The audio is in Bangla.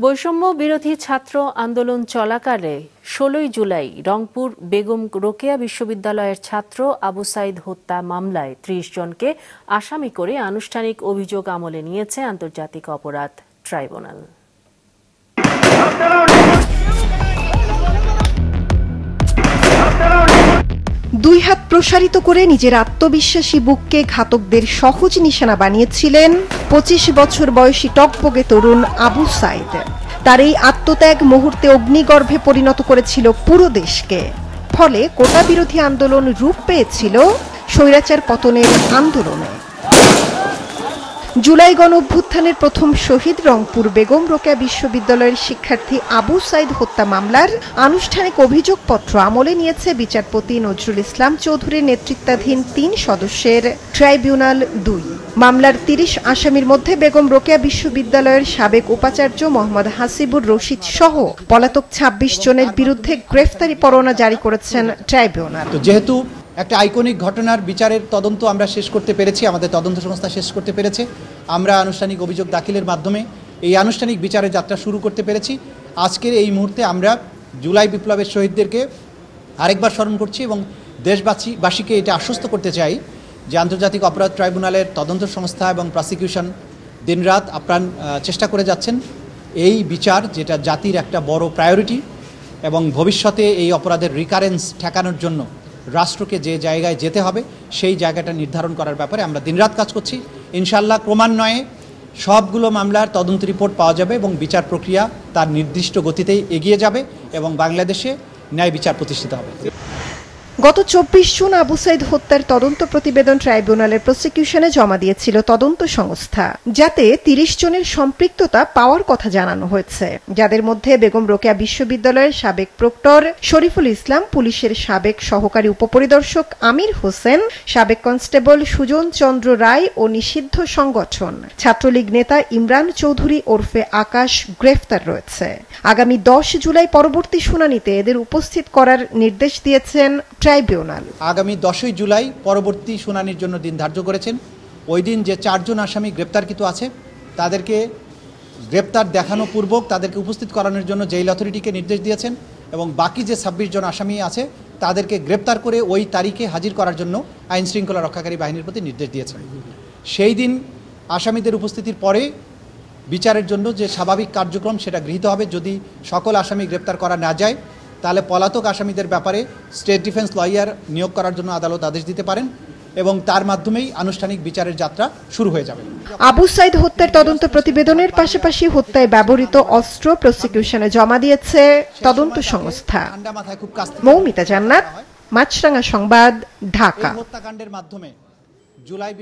বৈষম্য বিরোধী ছাত্র আন্দোলন চলাকালে ১৬ জুলাই রংপুর বেগম রোকেয়া বিশ্ববিদ্যালয়ের ছাত্র আবু সাইদ হত্যা মামলায় ৩০ জনকে আসামি করে আনুষ্ঠানিক অভিযোগ আমলে নিয়েছে আন্তর্জাতিক অপরাধ ট্রাইব্যুনাল। দুই হাত প্রসারিত করে নিজের আত্মবিশ্বাসী বুককে ঘাতকদের সহজ নিশানা বানিয়েছিলেন ২৫ বছর বয়সী টকবগে তরুণ আবু সাইদ। তার এই আত্মত্যাগ মুহূর্তে অগ্নিগর্ভে পরিণত করেছিল পুরো দেশকে। ফলে কোটা বিরোধী আন্দোলন রূপ পেয়েছিল স্বৈরাচার পতনের আন্দোলনে। জুলাই গণ অভ্যুত্থানের প্রথম শহীদ রংপুর বেগম রোকেয়া বিশ্ববিদ্যালয়ের শিক্ষার্থী আবু সাইদ হত্যা মামলার আনুষ্ঠানিক অভিযোগপত্র আমলে নিয়েছে বিচারপতি নজরুল ইসলাম চৌধুরীর নেতৃত্বাধীন ৩ সদস্যের ট্রাইব্যুনাল ২। মামলার ৩০ আসামির মধ্যে বেগম রোকেয়া বিশ্ববিদ্যালয়ের সাবেক উপাচার্য মোহাম্মদ হাসিবুর রশিদ সহ পলাতক ২৬ জনের বিরুদ্ধে গ্রেফতারি পরোয়ানা জারি করেছেন ট্রাইব্যুনাল। যেহেতু একটা আইকনিক ঘটনার বিচারের তদন্ত আমরা শেষ করতে পেরেছি, আমাদের তদন্ত সংস্থা শেষ করতে পেরেছে, আমরা আনুষ্ঠানিক অভিযোগ দাখিলের মাধ্যমে এই আনুষ্ঠানিক বিচারের যাত্রা শুরু করতে পেরেছি। আজকের এই মুহূর্তে আমরা জুলাই বিপ্লবের শহীদদেরকে আরেকবার স্মরণ করছি এবং দেশবাসীকে এটা আশ্বস্ত করতে চাই যে আন্তর্জাতিক অপরাধ ট্রাইব্যুনালের তদন্ত সংস্থা এবং প্রসিকিউশন দিনরাত আপ্রাণ চেষ্টা করে যাচ্ছেন এই বিচার, যেটা জাতির একটা বড় প্রায়োরিটি, এবং ভবিষ্যতে এই অপরাধের রিকারেন্স ঠেকানোর জন্য রাষ্ট্রকে যে জায়গায় যেতে হবে সেই জায়গাটা নির্ধারণ করার ব্যাপারে আমরা দিনরাত কাজ করছি। ইনশাআল্লাহ ক্রমান্বয়ে সবগুলো মামলার তদন্ত রিপোর্ট পাওয়া যাবে এবং বিচার প্রক্রিয়া তার নির্দিষ্ট গতিতেই এগিয়ে যাবে এবং বাংলাদেশে ন্যায় বিচার প্রতিষ্ঠিত হবে। গত ২৪ জুন আবু সাইদ হত্যার তদন্ত প্রতিবেদন ট্রাইব্যুনালের প্রসিকিউশনে জমা দিয়েছিল তদন্ত সংস্থা, যাতে ৩০ জনের সম্পৃক্ততা পাওয়ার কথা জানানো হয়েছে, যাদের মধ্যে বেগম রোকেয়া বিশ্ববিদ্যালয়ের সাবেক প্রক্টর শরীফুল ইসলাম, পুলিশের সাবেক সহকারী উপপরিদর্শক আমির হোসেন, সাবেক কনস্টেবল সুজন চন্দ্র রায় ও নিষিদ্ধ সংগঠন ছাত্রলীগ নেতা ইমরান চৌধুরী ওরফে আকাশ গ্রেফতার রয়েছে। আগামী ১০ জুলাই পরবর্তী শুনানিতে এদের উপস্থিত করার নির্দেশ দিয়েছেন ট্রাইব্যুনাল। আগামী ১০ই জুলাই পরবর্তী শুনানির জন্য দিন ধার্য করেছেন। ওই দিন যে ৪ জন আসামি গ্রেপ্তারকৃত আছে তাদেরকে গ্রেপ্তার দেখানো পূর্বক তাদেরকে উপস্থিত করানোর জন্য জেল অথরিটিকে নির্দেশ দিয়েছেন এবং বাকি যে ২৬ জন আসামি আছে তাদেরকে গ্রেপ্তার করে ওই তারিখে হাজির করার জন্য আইন শৃঙ্খলা রক্ষাকারী বাহিনীর প্রতি নির্দেশ দিয়েছেন। সেই দিন আসামিদের উপস্থিতির পরে বিচারের জন্য যে স্বাভাবিক কার্যক্রম সেটা গৃহীত হবে। যদি সকল আসামি গ্রেপ্তার করা না যায় তাহলে পলাতক আসামিদের ব্যাপারে স্টেট ডিফেন্স লয়ার নিয়োগ করার জন্য আদালত আদেশ দিতে পারেন এবং তার মাধ্যমেই আনুষ্ঠানিক বিচারের যাত্রা শুরু হয়ে যাবে। আবু সাইদ হত্যার তদন্ত প্রতিবেদনের পাশাপাশি হত্যায় ব্যবহৃত অস্ত্র প্রসিকিউশনে জমা দিয়েছে তদন্ত সংস্থা। মৌমিতা জান্নাত, মাছরাঙা সংবাদ, ঢাকা। হত্যাকাণ্ডের মাধ্যমে জুলাই